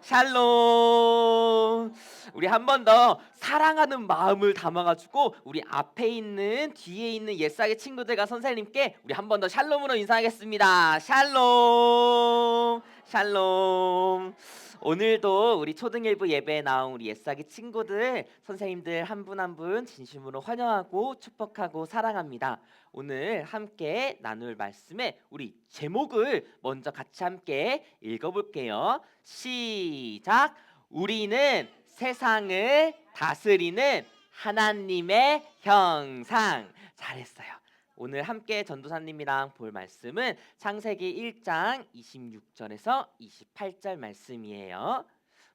샬롬. 우리 한 번 더 사랑하는 마음을 담아가지고 우리 앞에 있는 뒤에 있는 옛사의 친구들과 선생님께 우리 한 번 더 샬롬으로 인사하겠습니다. 샬롬, 샬롬. 오늘도 우리 초등일부 예배에 나온 우리 옛사기 친구들, 선생님들 한 분 한 분 진심으로 환영하고 축복하고 사랑합니다. 오늘 함께 나눌 말씀에 우리 제목을 먼저 같이 함께 읽어볼게요. 시작. 우리는 세상을 다스리는 하나님의 형상. 잘했어요. 오늘 함께 전도사님이랑 볼 말씀은 창세기 1장 26절에서 28절 말씀이에요.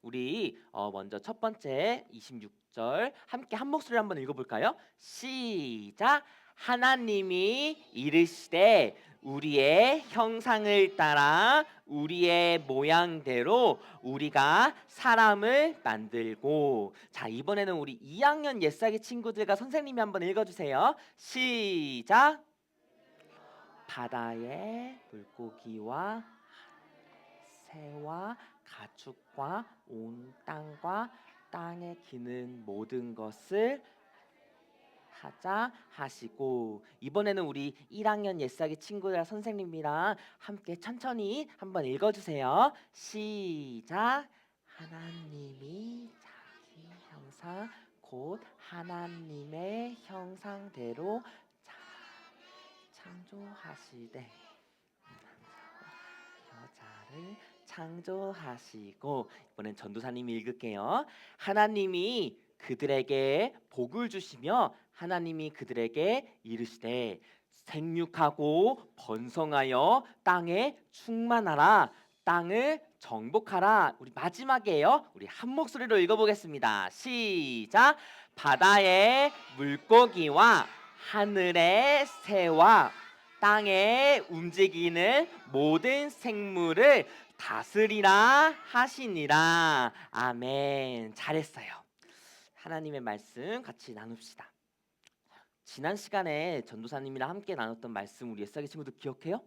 우리 먼저 첫 번째 26절 함께 한 목소리로 한번 읽어볼까요? 시작. 하나님이 이르시되 우리의 형상을 따라 우리의 모양대로 우리가 사람을 만들고. 자, 이번에는 우리 2학년 옛사기 친구들과 선생님이 한번 읽어주세요. 시작. 바다의 물고기와 새와 가축과 온 땅과 땅에 기는 모든 것을 하자 하시고. 이번에는 우리 1학년 옛사기 친구들 선생님이랑 함께 천천히 한번 읽어주세요. 시작. 하나님이 자기 형상 곧 하나님의 형상대로 창조하시되 여자를 창조하시고. 이번엔 전도사님이 읽을게요. 하나님이 그들에게 복을 주시며 하나님이 그들에게 이르시되 생육하고 번성하여 땅에 충만하라, 땅을 정복하라. 우리 마지막이에요. 우리 한 목소리로 읽어보겠습니다. 시작. 바다의 물고기와 하늘의 새와 땅에 움직이는 모든 생물을 다스리라 하시니라. 아멘. 잘했어요. 하나님의 말씀 같이 나눕시다. 지난 시간에 전도사님이랑 함께 나눴던 말씀 우리 옛사기 친구들 기억해요?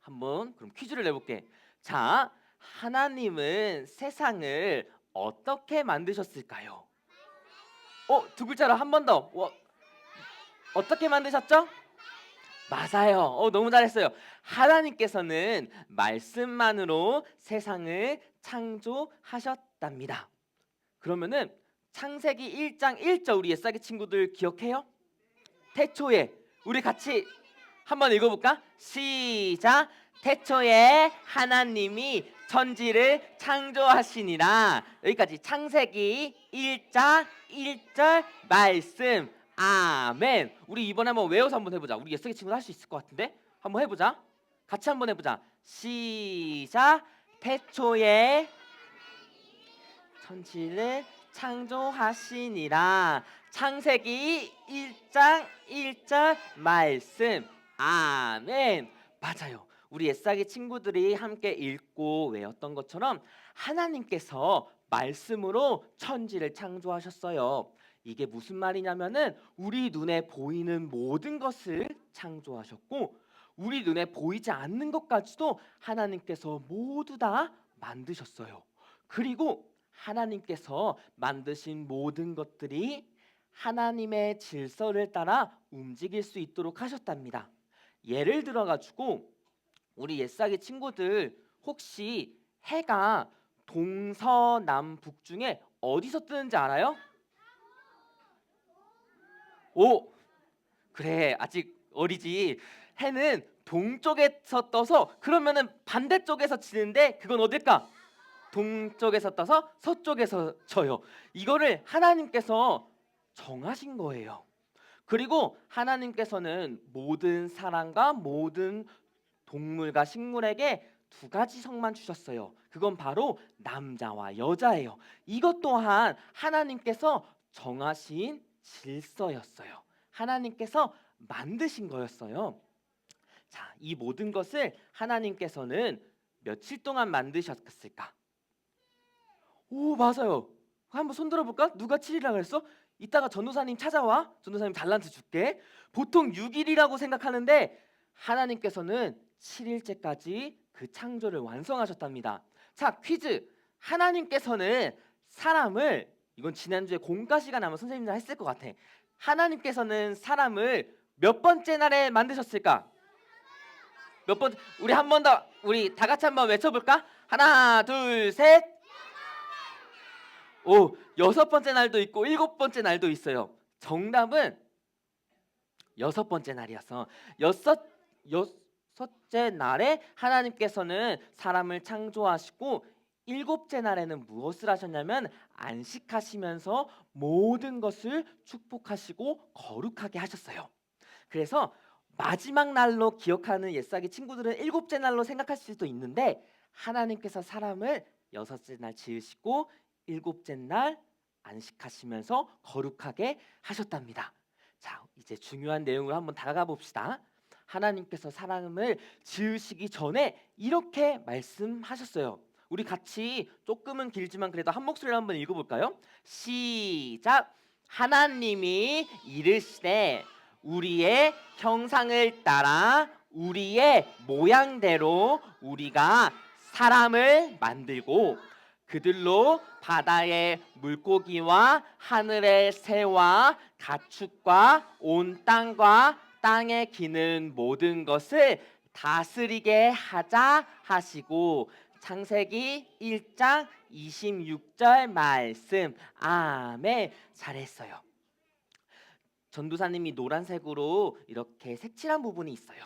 한번 그럼 퀴즈를 내볼게. 자, 하나님은 세상을 어떻게 만드셨을까요? 두 글자로 한 번 더. 어떻게 만드셨죠? 맞아요. 너무 잘했어요. 하나님께서는 말씀만으로 세상을 창조하셨답니다. 그러면은 창세기 1장 1절 우리 옛사기 친구들 기억해요? 태초에. 우리 같이 한번 읽어볼까? 시작. 태초에 하나님이 천지를 창조하시니라. 여기까지 창세기 1장 1절 말씀. 아멘. 우리 이번에 한번 외워서 한번 해보자. 우리 옛사기 친구들 할 수 있을 것 같은데 한번 해보자. 같이 한번 해보자. 시작. 태초에 천지를 창조하시니라. 창세기 1장 1절 말씀. 아멘. 맞아요. 우리 옛사기 친구들이 함께 읽고 외웠던 것처럼 하나님께서 말씀으로 천지를 창조하셨어요. 이게 무슨 말이냐면은 우리 눈에 보이는 모든 것을 창조하셨고 우리 눈에 보이지 않는 것까지도 하나님께서 모두 다 만드셨어요. 그리고 하나님께서 만드신 모든 것들이 하나님의 질서를 따라 움직일 수 있도록 하셨답니다. 예를 들어 가지고 우리 옛사기 친구들 혹시 해가 동서남북 중에 어디서 뜨는지 알아요? 그래, 아직 어리지. 해는 동쪽에서 떠서 그러면은 반대쪽에서 지는데 그건 어딜까? 동쪽에서 떠서 서쪽에서 져요. 이거를 하나님께서 정하신 거예요. 그리고 하나님께서는 모든 사람과 모든 동물과 식물에게 두 가지 성만 주셨어요. 그건 바로 남자와 여자예요. 이것 또한 하나님께서 정하신 질서였어요. 하나님께서 만드신 거였어요. 자, 이 모든 것을 하나님께서는 며칠 동안 만드셨을까? 맞아요. 한번 손 들어볼까? 누가 7일이라고 그랬어? 이따가 전도사님 찾아와. 전도사님 달란트 줄게. 보통 6일이라고 생각하는데 하나님께서는 7일째까지 그 창조를 완성하셨답니다. 자, 퀴즈. 하나님께서는 사람을, 이건 지난주에 공과 시간 아마 선생님들 했을 것 같아. 하나님께서는 사람을 몇 번째 날에 만드셨을까? 몇 번? 우리 한 번 더, 우리 다 같이 한번 외쳐볼까? 하나, 둘, 셋. 오, 6번째 날도 있고 7번째 날도 있어요. 정답은 6번째 날이었어. 여섯째 날에 하나님께서는 사람을 창조하시고 7째 날에는 무엇을 하셨냐면 안식하시면서 모든 것을 축복하시고 거룩하게 하셨어요. 그래서 마지막 날로 기억하는 옛사기 친구들은 7째 날로 생각할 수도 있는데, 하나님께서 사람을 6째 날 지으시고 7째 날 안식하시면서 거룩하게 하셨답니다. 자, 이제 중요한 내용을 한번 다가가 봅시다. 하나님께서 사람을 지으시기 전에 이렇게 말씀하셨어요. 우리 같이 조금은 길지만 그래도 한 목소리로 한번 읽어볼까요? 시작. 하나님이 이르시되 우리의 형상을 따라 우리의 모양대로 우리가 사람을 만들고 그들로 바다의 물고기와 하늘의 새와 가축과 온 땅과 땅에 기는 모든 것을 다스리게 하자 하시고, 창세기 1장 26절 말씀. 아멘. 잘했어요. 전도사님이 노란색으로 이렇게 색칠한 부분이 있어요.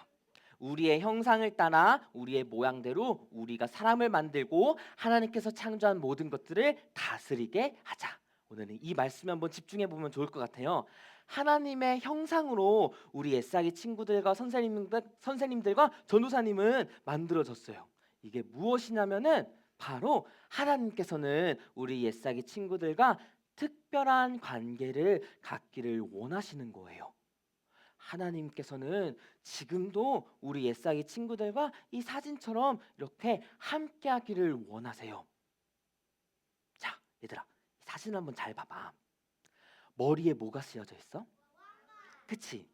우리의 형상을 따라 우리의 모양대로 우리가 사람을 만들고 하나님께서 창조한 모든 것들을 다스리게 하자. 오늘은 이 말씀에 한번 집중해 보면 좋을 것 같아요. 하나님의 형상으로 우리 옛사기 친구들과 선생님들과 전도사님은 만들어졌어요. 이게 무엇이냐면은 바로 하나님께서는 우리 옛사기 친구들과 특별한 관계를 갖기를 원하시는 거예요. 하나님께서는 지금도 우리 옛사기 친구들과 이 사진처럼 이렇게 함께 하기를 원하세요. 자, 얘들아, 이 사진 한번 잘 봐봐. 머리에 뭐가 쓰여져 있어? 그치?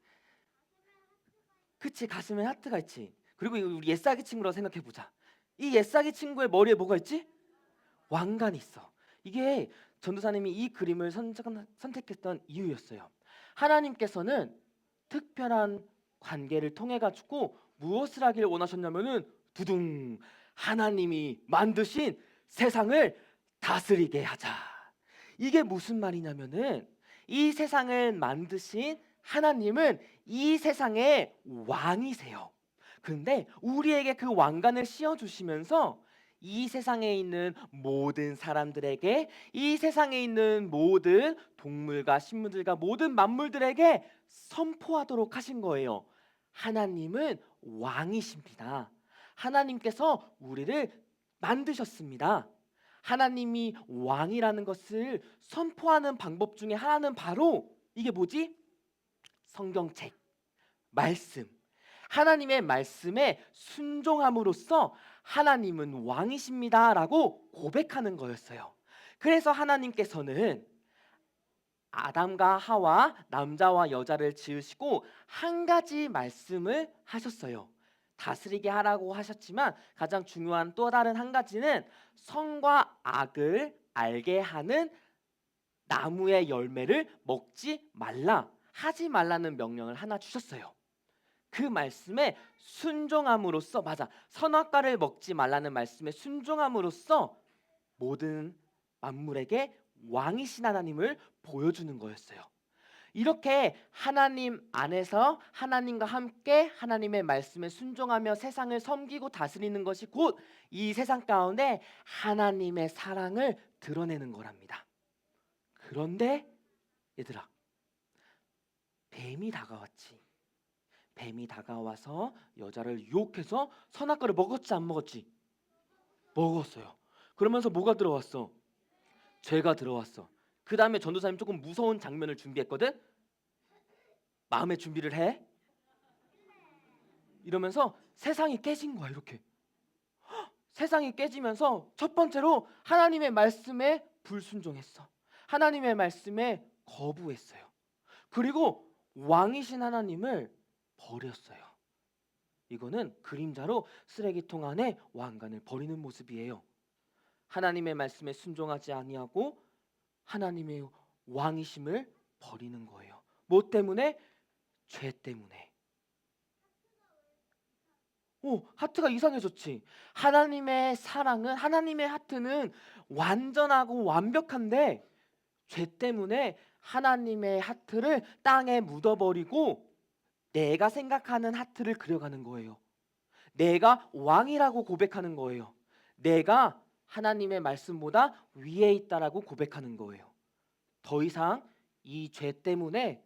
그치, 가슴에 하트가 있지. 그리고 우리 옛사기 친구라고 생각해 보자. 이 옛사기 친구의 머리에 뭐가 있지? 왕관이 있어. 이게 전도사님이 이 그림을 선택했던 이유였어요. 하나님께서는 특별한 관계를 통해 가지고 무엇을 하길 원하셨냐면은 두둥, 하나님이 만드신 세상을 다스리게 하자. 이게 무슨 말이냐면은 이 세상을 만드신 하나님은 이 세상의 왕이세요. 그런데 우리에게 그 왕관을 씌워주시면서 이 세상에 있는 모든 사람들에게, 이 세상에 있는 모든 동물과 식물들과 모든 만물들에게 선포하도록 하신 거예요. 하나님은 왕이십니다. 하나님께서 우리를 만드셨습니다. 하나님이 왕이라는 것을 선포하는 방법 중에 하나는 바로 이게 뭐지? 성경책, 말씀. 하나님의 말씀에 순종함으로써 하나님은 왕이십니다라고 고백하는 거였어요. 그래서 하나님께서는 아담과 하와, 남자와 여자를 지으시고 한 가지 말씀을 하셨어요. 다스리게 하라고 하셨지만 가장 중요한 또 다른 한 가지는 선과 악을 알게 하는 나무의 열매를 먹지 말라, 하지 말라는 명령을 하나 주셨어요. 그 말씀에 순종함으로써, 맞아, 선악과를 먹지 말라는 말씀에 순종함으로써 모든 만물에게 왕이신 하나님을 보여주는 거였어요. 이렇게 하나님 안에서 하나님과 함께 하나님의 말씀에 순종하며 세상을 섬기고 다스리는 것이 곧 이 세상 가운데 하나님의 사랑을 드러내는 거랍니다. 그런데 얘들아, 뱀이 다가왔지. 뱀이 다가와서 여자를 유혹해서 선악과를 먹었지 안 먹었지? 먹었어요. 그러면서 뭐가 들어왔어? 죄가 들어왔어. 그 다음에 전도사님 조금 무서운 장면을 준비했거든. 마음의 준비를 해. 이러면서 세상이 깨진 거야. 이렇게 세상이 깨지면서 첫 번째로 하나님의 말씀에 불순종했어. 하나님의 말씀에 거부했어요. 그리고 왕이신 하나님을 버렸어요. 이거는 그림자로 쓰레기통 안에 왕관을 버리는 모습이에요. 하나님의 말씀에 순종하지 아니하고 하나님의 왕이심을 버리는 거예요. 뭐 때문에? 죄 때문에. 하트가 이상해졌지. 하나님의 사랑은, 하나님의 하트는 완전하고 완벽한데 죄 때문에 하나님의 하트를 땅에 묻어버리고 내가 생각하는 하트를 그려가는 거예요. 내가 왕이라고 고백하는 거예요. 내가 하나님의 말씀보다 위에 있다라고 고백하는 거예요. 더 이상 이 죄 때문에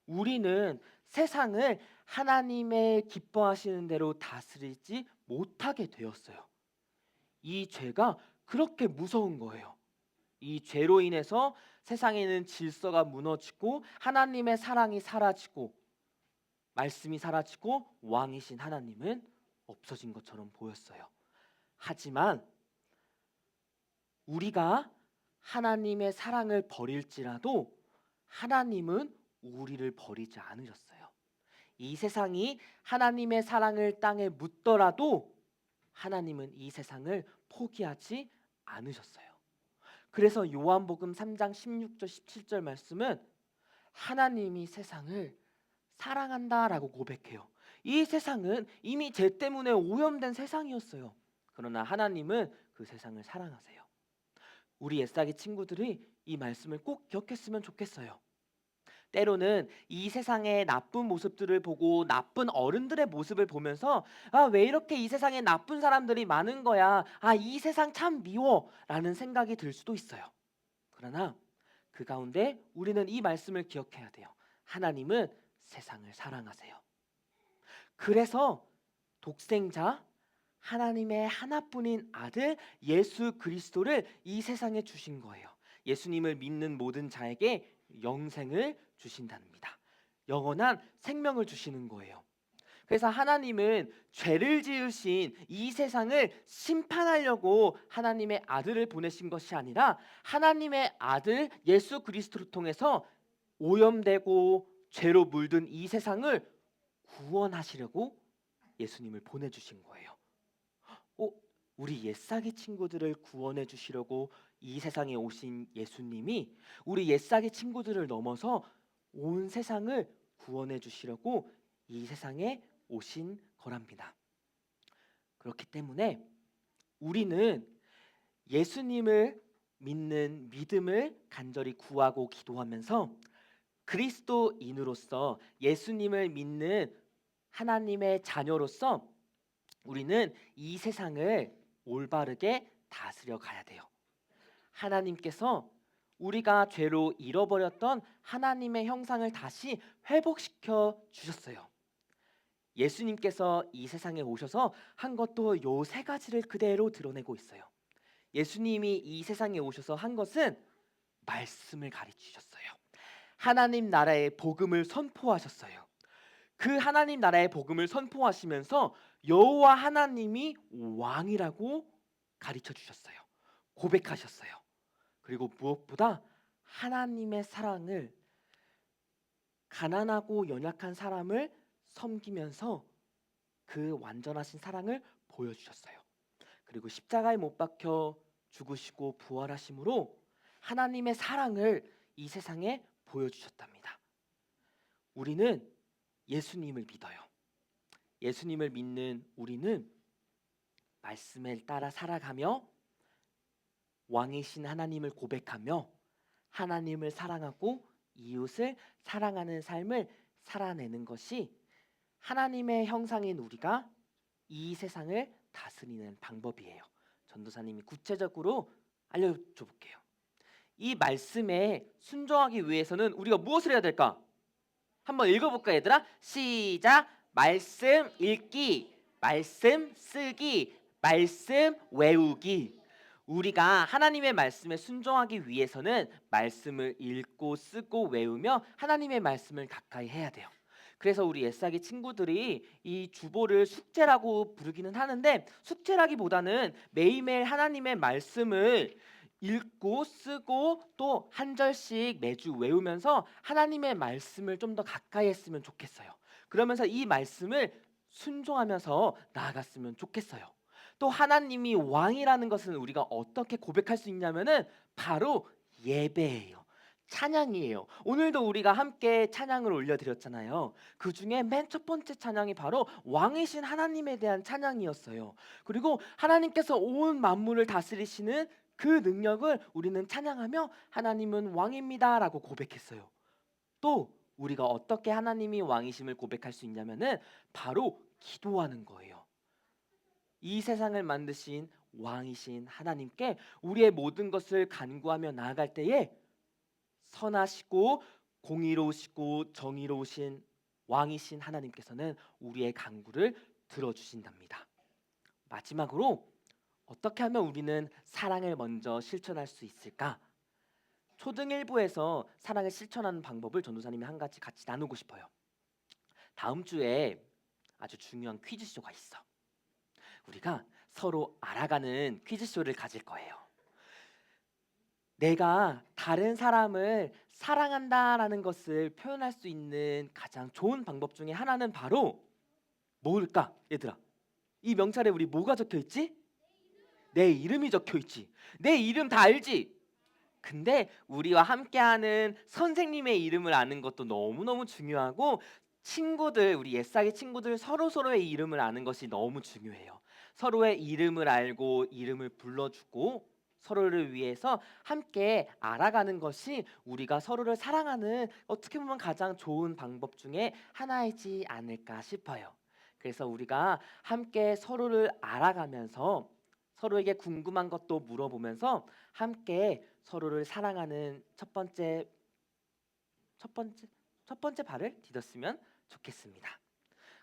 우리는 세상을 하나님의 기뻐하시는 대로 다스리지 못하게 되었어요. 이 죄가 그렇게 무서운 거예요. 이 죄로 인해서 세상에는 질서가 무너지고 하나님의 사랑이 사라지고 말씀이 사라지고 왕이신 하나님은 없어진 것처럼 보였어요. 하지만 우리가 하나님의 사랑을 버릴지라도 하나님은 우리를 버리지 않으셨어요. 이 세상이 하나님의 사랑을 땅에 묻더라도 하나님은 이 세상을 포기하지 않으셨어요. 그래서 요한복음 3장 16절 17절 말씀은 하나님이 세상을 사랑한다라고 고백해요. 이 세상은 이미 죄 때문에 오염된 세상이었어요. 그러나 하나님은 그 세상을 사랑하세요. 우리 옛사기 친구들이 이 말씀을 꼭 기억했으면 좋겠어요. 때로는 이 세상의 나쁜 모습들을 보고 나쁜 어른들의 모습을 보면서 왜 이렇게 이 세상에 나쁜 사람들이 많은 거야, 이 세상 참 미워 라는 생각이 들 수도 있어요. 그러나 그 가운데 우리는 이 말씀을 기억해야 돼요. 하나님은 세상을 사랑하세요. 그래서 독생자 하나님의 하나뿐인 아들 예수 그리스도를 이 세상에 주신 거예요. 예수님을 믿는 모든 자에게 영생을 주신답니다. 영원한 생명을 주시는 거예요. 그래서 하나님은 죄를 지으신 이 세상을 심판하려고 하나님의 아들을 보내신 것이 아니라 하나님의 아들 예수 그리스도를 통해서 오염되고 죄로 물든 이 세상을 구원하시려고 예수님을 보내주신 거예요. 우리 옛사기 친구들을 구원해 주시려고 이 세상에 오신 예수님이 우리 옛사기 친구들을 넘어서 온 세상을 구원해 주시려고 이 세상에 오신 거랍니다. 그렇기 때문에 우리는 예수님을 믿는 믿음을 간절히 구하고 기도하면서 그리스도인으로서 예수님을 믿는 하나님의 자녀로서 우리는 이 세상을 올바르게 다스려 가야 돼요. 하나님께서 우리가 죄로 잃어버렸던 하나님의 형상을 다시 회복시켜 주셨어요. 예수님께서 이 세상에 오셔서 한 것도 요 세 가지를 그대로 드러내고 있어요. 예수님이 이 세상에 오셔서 한 것은 말씀을 가르치셨어요. 하나님 나라의 복음을 선포하셨어요. 그 하나님 나라의 복음을 선포하시면서 여호와 하나님이 왕이라고 가르쳐 주셨어요. 고백하셨어요. 그리고 무엇보다 하나님의 사랑을 가난하고 연약한 사람을 섬기면서 그 완전하신 사랑을 보여주셨어요. 그리고 십자가에 못 박혀 죽으시고 부활하심으로 하나님의 사랑을 이 세상에 보여주셨답니다. 우리는 예수님을 믿어요. 예수님을 믿는 우리는 말씀을 따라 살아가며 왕이신 하나님을 고백하며 하나님을 사랑하고 이웃을 사랑하는 삶을 살아내는 것이 하나님의 형상인 우리가 이 세상을 다스리는 방법이에요. 전도사님이 구체적으로 알려줘 볼게요. 이 말씀에 순종하기 위해서는 우리가 무엇을 해야 될까? 한번 읽어볼까 얘들아? 시작! 말씀 읽기, 말씀 쓰기, 말씀 외우기. 우리가 하나님의 말씀에 순종하기 위해서는 말씀을 읽고 쓰고 외우며 하나님의 말씀을 가까이 해야 돼요. 그래서 우리 옛사기 친구들이 이 주보를 숙제라고 부르기는 하는데 숙제라기보다는 매일매일 하나님의 말씀을 읽고 쓰고 또 한 절씩 매주 외우면서 하나님의 말씀을 좀 더 가까이 했으면 좋겠어요. 그러면서 이 말씀을 순종하면서 나아갔으면 좋겠어요. 또 하나님이 왕이라는 것은 우리가 어떻게 고백할 수 있냐면은 바로 예배예요. 찬양이에요. 오늘도 우리가 함께 찬양을 올려드렸잖아요. 그 중에 맨 첫 번째 찬양이 바로 왕이신 하나님에 대한 찬양이었어요. 그리고 하나님께서 온 만물을 다스리시는 그 능력을 우리는 찬양하며 하나님은 왕입니다라고 고백했어요. 또 우리가 어떻게 하나님이 왕이심을 고백할 수 있냐면은 바로 기도하는 거예요. 이 세상을 만드신 왕이신 하나님께 우리의 모든 것을 간구하며 나아갈 때에 선하시고 공의로우시고 정의로우신 왕이신 하나님께서는 우리의 간구를 들어주신답니다. 마지막으로 어떻게 하면 우리는 사랑을 먼저 실천할 수 있을까? 초등 1부에서 사랑을 실천하는 방법을 전도사님이 한 가지 같이 나누고 싶어요. 다음 주에 아주 중요한 퀴즈쇼가 있어. 우리가 서로 알아가는 퀴즈쇼를 가질 거예요. 내가 다른 사람을 사랑한다라는 것을 표현할 수 있는 가장 좋은 방법 중에 하나는 바로 뭘까? 얘들아, 이 명찰에 우리 뭐가 적혀 있지? 내 이름이 적혀 있지. 내 이름 다 알지? 근데 우리와 함께하는 선생님의 이름을 아는 것도 너무너무 중요하고, 친구들, 우리 옛사기 친구들 서로의 이름을 아는 것이 너무 중요해요. 서로의 이름을 알고 이름을 불러주고 서로를 위해서 함께 알아가는 것이 우리가 서로를 사랑하는 어떻게 보면 가장 좋은 방법 중에 하나이지 않을까 싶어요. 그래서 우리가 함께 서로를 알아가면서 서로에게 궁금한 것도 물어보면서 함께 서로를 사랑하는 첫 번째 발을 디뎠으면 좋겠습니다.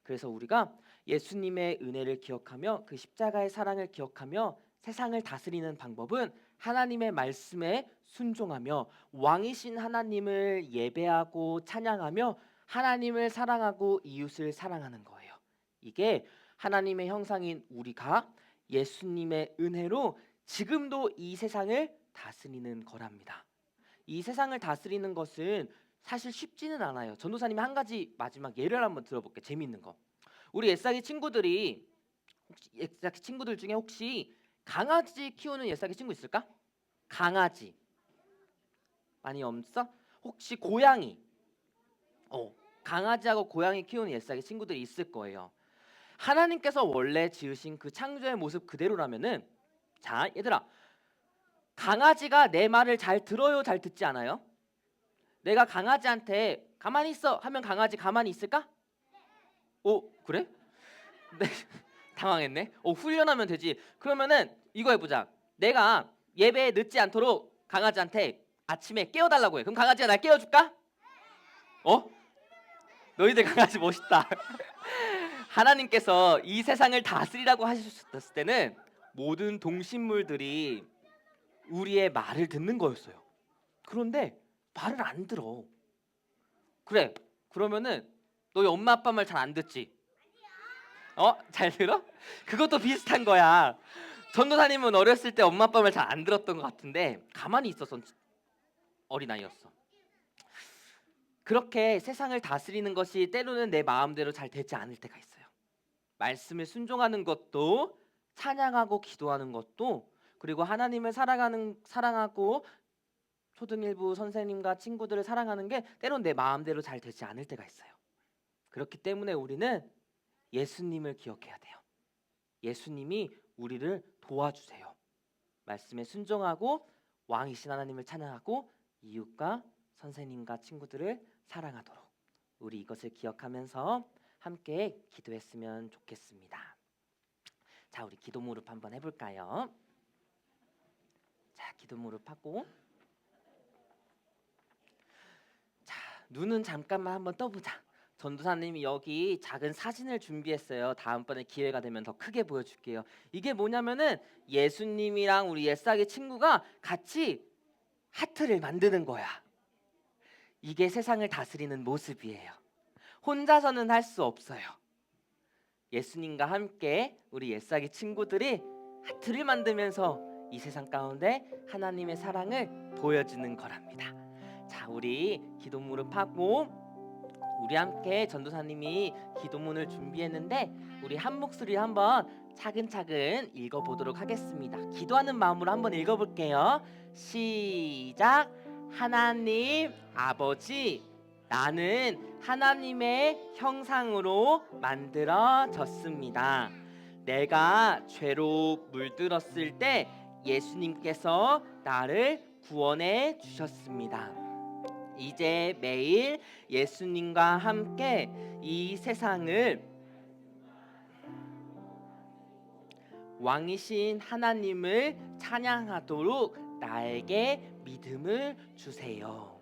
그래서 우리가 예수님의 은혜를 기억하며 그 십자가의 사랑을 기억하며 세상을 다스리는 방법은 하나님의 말씀에 순종하며 왕이신 하나님을 예배하고 찬양하며 하나님을 사랑하고 이웃을 사랑하는 거예요. 이게 하나님의 형상인 우리가 예수님의 은혜로 지금도 이 세상을 다스리는 거랍니다. 이 세상을 다스리는 것은 사실 쉽지는 않아요. 전도사님이 한 가지 마지막 예를 한번 들어볼게요. 재미있는 거. 우리 옛사기 친구들이 옛사기 친구들 중에 혹시 강아지 키우는 옛사기 친구 있을까? 강아지 많이 없어? 혹시 고양이? 강아지하고 고양이 키우는 옛사기 친구들이 있을 거예요. 하나님께서 원래 지으신 그 창조의 모습 그대로라면은, 자 얘들아, 강아지가 내 말을 잘 들어요, 잘 듣지 않아요? 내가 강아지한테 가만히 있어 하면 강아지 가만히 있을까? 그래? 네. 당황했네. 훈련하면 되지. 그러면은 이거 해보자. 내가 예배에 늦지 않도록 강아지한테 아침에 깨워달라고 해. 그럼 강아지가 날 깨워줄까? 너희들 강아지 멋있다. 하나님께서 이 세상을 다스리라고 하셨을 때는 모든 동식물들이 우리의 말을 듣는 거였어요. 그런데 말을 안 들어. 그래, 그러면은 너희 엄마 아빠 말 잘 안 듣지? 잘 들어? 그것도 비슷한 거야. 전도사님은 어렸을 때 엄마 아빠 말 잘 안 들었던 것 같은데 가만히 있었어. 어린아이였어. 그렇게 세상을 다스리는 것이 때로는 내 마음대로 잘 되지 않을 때가 있어요. 말씀을 순종하는 것도, 찬양하고 기도하는 것도, 그리고 하나님을 사랑하고 초등 1부 선생님과 친구들을 사랑하는 게 때로는 내 마음대로 잘 되지 않을 때가 있어요. 그렇기 때문에 우리는 예수님을 기억해야 돼요. 예수님이 우리를 도와주세요. 말씀에 순종하고 왕이신 하나님을 찬양하고 이웃과 선생님과 친구들을 사랑하도록, 우리 이것을 기억하면서 함께 기도했으면 좋겠습니다. 자, 우리 기도 무릎 한번 해볼까요? 자, 기도 무릎 하고, 자, 눈은 잠깐만 한번 떠보자. 전도사님이 여기 작은 사진을 준비했어요. 다음번에 기회가 되면 더 크게 보여줄게요. 이게 뭐냐면은 예수님이랑 우리 옛사기 친구가 같이 하트를 만드는 거야. 이게 세상을 다스리는 모습이에요. 혼자서는 할 수 없어요. 예수님과 함께 우리 옛사기 친구들이 하트를 만들면서 이 세상 가운데 하나님의 사랑을 보여주는 거랍니다. 자, 우리 기도 무릎 하고 우리 함께 전도사님이 기도문을 준비했는데 우리 한 목소리 한번 차근차근 읽어보도록 하겠습니다. 기도하는 마음으로 한번 읽어볼게요. 시작. 하나님 아버지, 나는 하나님의 형상으로 만들어졌습니다. 내가 죄로 물들었을 때 예수님께서 나를 구원해 주셨습니다. 이제 매일 예수님과 함께 이 세상을 왕이신 하나님을 찬양하도록 나에게 믿음을 주세요.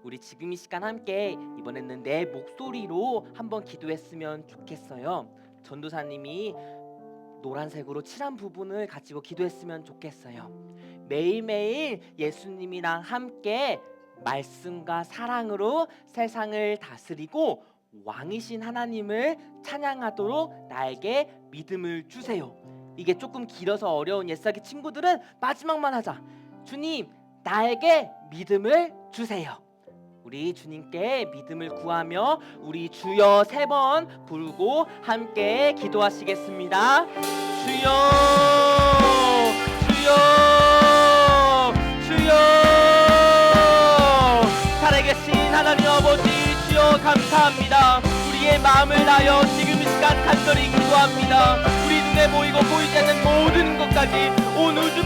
우리 지금 이 시간 함께 이번에는 내 목소리로 한번 기도했으면 좋겠어요. 전도사님이 노란색으로 칠한 부분을 가지고 기도했으면 좋겠어요. 매일매일 예수님이랑 함께 말씀과 사랑으로 세상을 다스리고 왕이신 하나님을 찬양하도록 나에게 믿음을 주세요. 이게 조금 길어서 어려운 옛사기 친구들은 마지막만 하자. 주님, 나에게 믿음을 주세요. 우리 주님께 믿음을 구하며 우리 주여 3번 부르고 함께 기도하시겠습니다. 주여, 주여, 주여. 살아계신 하나님 아버지, 주여 감사합니다. 우리의 마음을 다하여 지금 이 시간 간절히 기도합니다. 우리 눈에 보이고 보이지 않는 모든 것까지 온 우주